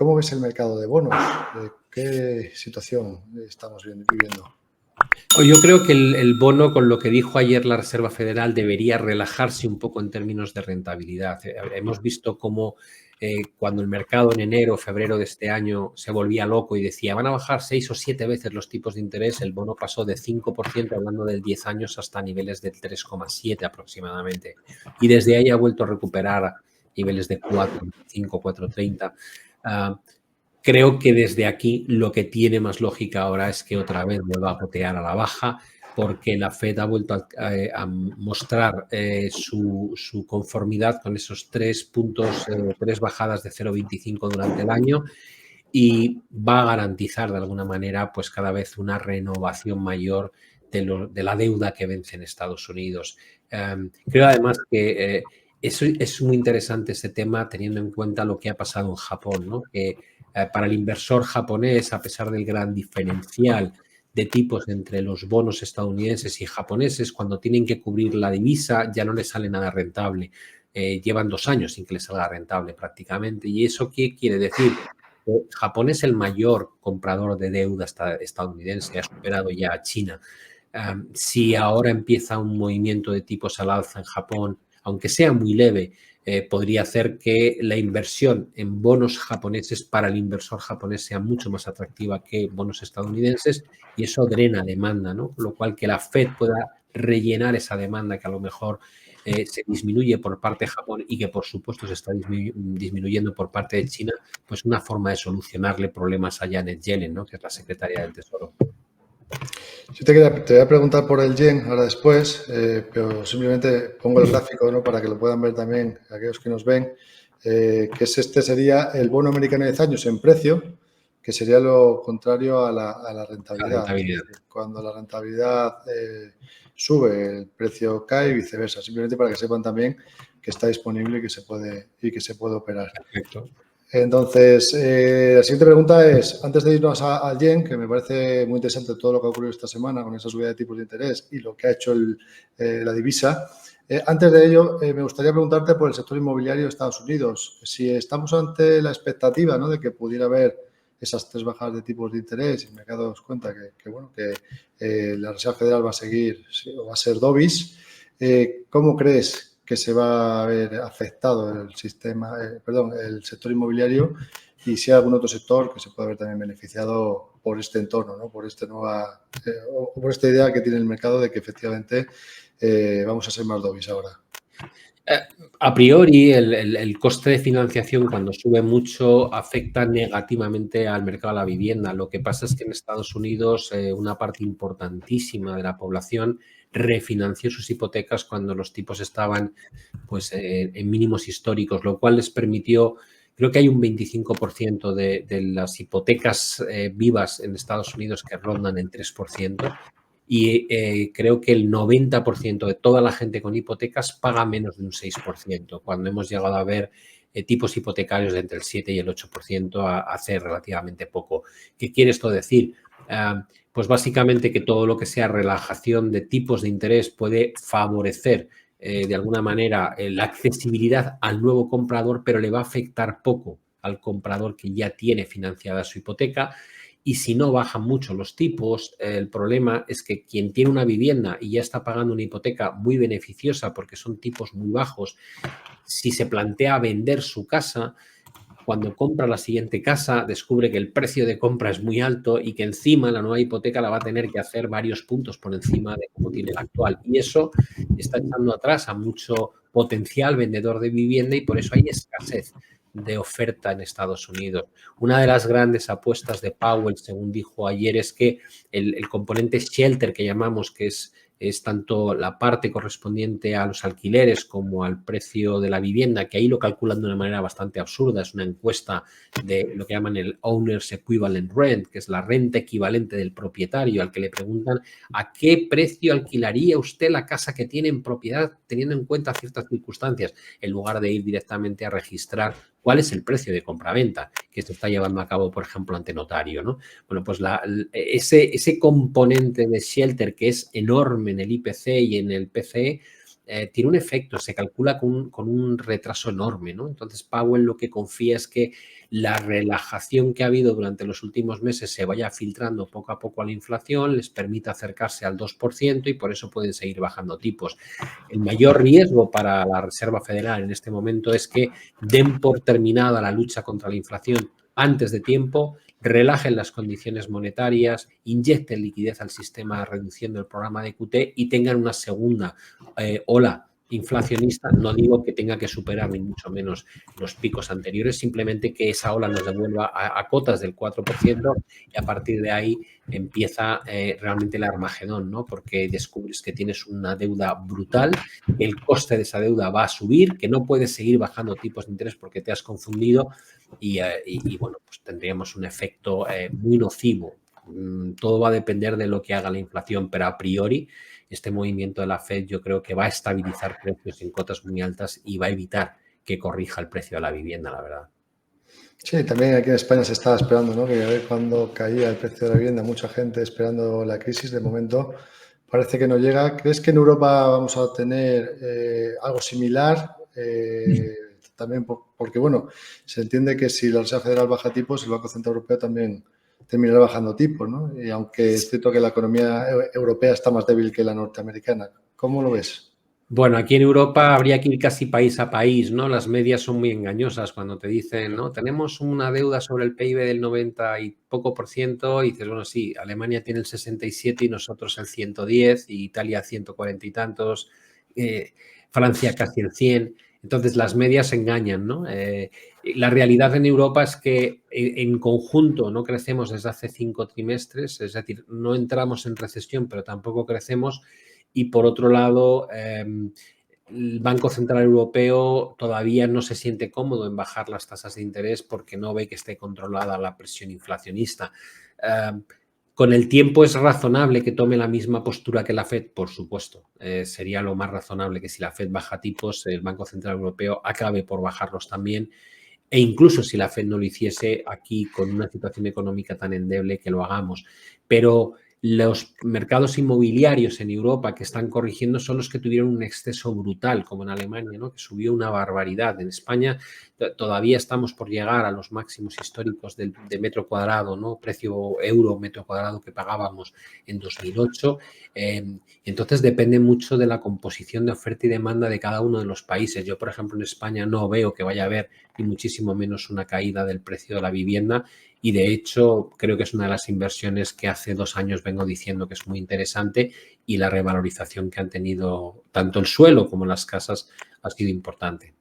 ¿cómo ves el mercado de bonos? ¿Qué situación estamos viviendo? Yo creo que el bono, con lo que dijo ayer la Reserva Federal, debería relajarse un poco en términos de rentabilidad. Hemos visto cómo cuando el mercado en enero o febrero de este año se volvía loco y decía van a bajar 6 o 7 veces los tipos de interés, el bono pasó de 5%, hablando del 10 años, hasta niveles del 3,7 aproximadamente. Y desde ahí ha vuelto a recuperar niveles de 4,5, 4,30. Creo que desde aquí lo que tiene más lógica ahora es que otra vez vuelva a gotear a la baja, porque la Fed ha vuelto a mostrar su conformidad con esos 3 puntos, 3 bajadas de 0,25 durante el año, y va a garantizar de alguna manera pues cada vez una renovación mayor de la deuda que vence en Estados Unidos. Creo además que es muy interesante este tema teniendo en cuenta lo que ha pasado en Japón, ¿no? Que para el inversor japonés, a pesar del gran diferencial de tipos entre los bonos estadounidenses y japoneses, cuando tienen que cubrir la divisa ya no les sale nada rentable. Llevan 2 años sin que les salga rentable prácticamente. ¿Y eso qué quiere decir? Japón es el mayor comprador de deuda estadounidense, ha superado ya a China. Si ahora empieza un movimiento de tipos al alza en Japón, aunque sea muy leve, podría hacer que la inversión en bonos japoneses para el inversor japonés sea mucho más atractiva que bonos estadounidenses, y eso drena demanda, ¿no? Con lo cual, que la Fed pueda rellenar esa demanda que a lo mejor se disminuye por parte de Japón y que por supuesto se está disminuyendo por parte de China, pues una forma de solucionarle problemas a Janet Yellen, ¿no? Que es la secretaria del Tesoro. Yo te voy a preguntar por el yen ahora después, pero simplemente pongo el gráfico, ¿no? Para que lo puedan ver también aquellos que nos ven, que sería el bono americano de 10 años en precio, que sería lo contrario a la rentabilidad. Cuando la rentabilidad sube, el precio cae y viceversa. Simplemente para que sepan también que está disponible y que se puede operar. Perfecto. Entonces, la siguiente pregunta es, antes de irnos al yen, que me parece muy interesante todo lo que ha ocurrido esta semana con esa subida de tipos de interés y lo que ha hecho la divisa, antes de ello, me gustaría preguntarte por el sector inmobiliario de Estados Unidos. Si estamos ante la expectativa, ¿no?, de que pudiera haber esas 3 bajadas de tipos de interés y el mercado nos cuenta que la Reserva Federal va a seguir, va a ser dovish, ¿cómo crees que se va a ver afectado el sector inmobiliario, y si hay algún otro sector que se puede ver también beneficiado por este entorno, ¿no? Por esta idea que tiene el mercado de que efectivamente vamos a ser más dovish ahora? A priori, el coste de financiación, cuando sube mucho, afecta negativamente al mercado de la vivienda. Lo que pasa es que en Estados Unidos una parte importantísima de la población refinanció sus hipotecas cuando los tipos estaban pues, en mínimos históricos, lo cual les permitió, creo que hay un 25% de las hipotecas vivas en Estados Unidos que rondan el 3%. Y creo que el 90% de toda la gente con hipotecas paga menos de un 6%, cuando hemos llegado a ver tipos hipotecarios de entre el 7 y el 8% hace relativamente poco. ¿Qué quiere esto decir? Pues básicamente que todo lo que sea relajación de tipos de interés puede favorecer de alguna manera la accesibilidad al nuevo comprador, pero le va a afectar poco al comprador que ya tiene financiada su hipoteca. Y si no bajan mucho los tipos, el problema es que quien tiene una vivienda y ya está pagando una hipoteca muy beneficiosa porque son tipos muy bajos, si se plantea vender su casa, cuando compra la siguiente casa, descubre que el precio de compra es muy alto y que encima la nueva hipoteca la va a tener que hacer varios puntos por encima de como tiene la actual. Y eso está echando atrás a mucho potencial vendedor de vivienda, y por eso hay escasez de oferta en Estados Unidos. Una de las grandes apuestas de Powell, según dijo ayer, es que el componente shelter que llamamos, que es tanto la parte correspondiente a los alquileres como al precio de la vivienda, que ahí lo calculan de una manera bastante absurda. Es una encuesta de lo que llaman el Owner's Equivalent Rent, que es la renta equivalente del propietario, al que le preguntan a qué precio alquilaría usted la casa que tiene en propiedad teniendo en cuenta ciertas circunstancias, en lugar de ir directamente a registrar cuál es el precio de compraventa que se está llevando a cabo, por ejemplo, ante notario, ¿no? Bueno, pues ese componente de shelter, que es enorme en el IPC y en el PCE, tiene un efecto, se calcula con un retraso enorme, ¿no? Entonces, Powell lo que confía es que la relajación que ha habido durante los últimos meses se vaya filtrando poco a poco a la inflación, les permita acercarse al 2% y por eso pueden seguir bajando tipos. El mayor riesgo para la Reserva Federal en este momento es que den por terminada la lucha contra la inflación antes de tiempo, relajen las condiciones monetarias, inyecten liquidez al sistema reduciendo el programa de QT y tengan una segunda ola inflacionista. No digo que tenga que superar ni mucho menos los picos anteriores, simplemente que esa ola nos devuelva a cotas del 4% y a partir de ahí empieza realmente el Armagedón, ¿no? Porque descubres que tienes una deuda brutal, el coste de esa deuda va a subir, que no puedes seguir bajando tipos de interés porque te has confundido y bueno, pues tendríamos un efecto muy nocivo. Todo va a depender de lo que haga la inflación, pero a priori este movimiento de la Fed yo creo que va a estabilizar precios en cotas muy altas y va a evitar que corrija el precio de la vivienda, la verdad. Sí, también aquí en España se estaba esperando, ¿no? Que a ver cuándo caía el precio de la vivienda, mucha gente esperando la crisis, de momento parece que no llega. ¿Crees que en Europa vamos a tener algo similar? También porque, bueno, se entiende que si la Reserva Federal baja tipos, el Banco Central Europeo también terminará bajando tipos, ¿no? Y aunque es cierto que la economía europea está más débil que la norteamericana, ¿cómo lo ves? Bueno, aquí en Europa habría que ir casi país a país, ¿no? Las medias son muy engañosas cuando te dicen, ¿no? Tenemos una deuda sobre el PIB del 90 y poco por ciento y dices, bueno, sí, Alemania tiene el 67 y nosotros el 110 y Italia 140 y tantos, Francia casi el 100. Entonces las medias engañan, ¿no? La realidad en Europa es que en conjunto no crecemos desde hace 5 trimestres, es decir, no entramos en recesión, pero tampoco crecemos. Y por otro lado, el Banco Central Europeo todavía no se siente cómodo en bajar las tasas de interés porque no ve que esté controlada la presión inflacionista. Con el tiempo es razonable que tome la misma postura que la Fed, por supuesto. Sería lo más razonable que si la Fed baja tipos, el Banco Central Europeo acabe por bajarlos también. E incluso si la Fed no lo hiciese aquí con una situación económica tan endeble que lo hagamos. Pero los mercados inmobiliarios en Europa que están corrigiendo son los que tuvieron un exceso brutal, como en Alemania, ¿no? Que subió una barbaridad. En España todavía estamos por llegar a los máximos históricos de metro cuadrado, ¿no? Precio euro metro cuadrado que pagábamos en 2008. Entonces depende mucho de la composición de oferta y demanda de cada uno de los países. Yo, por ejemplo, en España no veo que vaya a haber ni muchísimo menos una caída del precio de la vivienda y de hecho creo que es una de las inversiones que hace 2 años vengo diciendo que es muy interesante y la revalorización que han tenido tanto el suelo como las casas ha sido importante.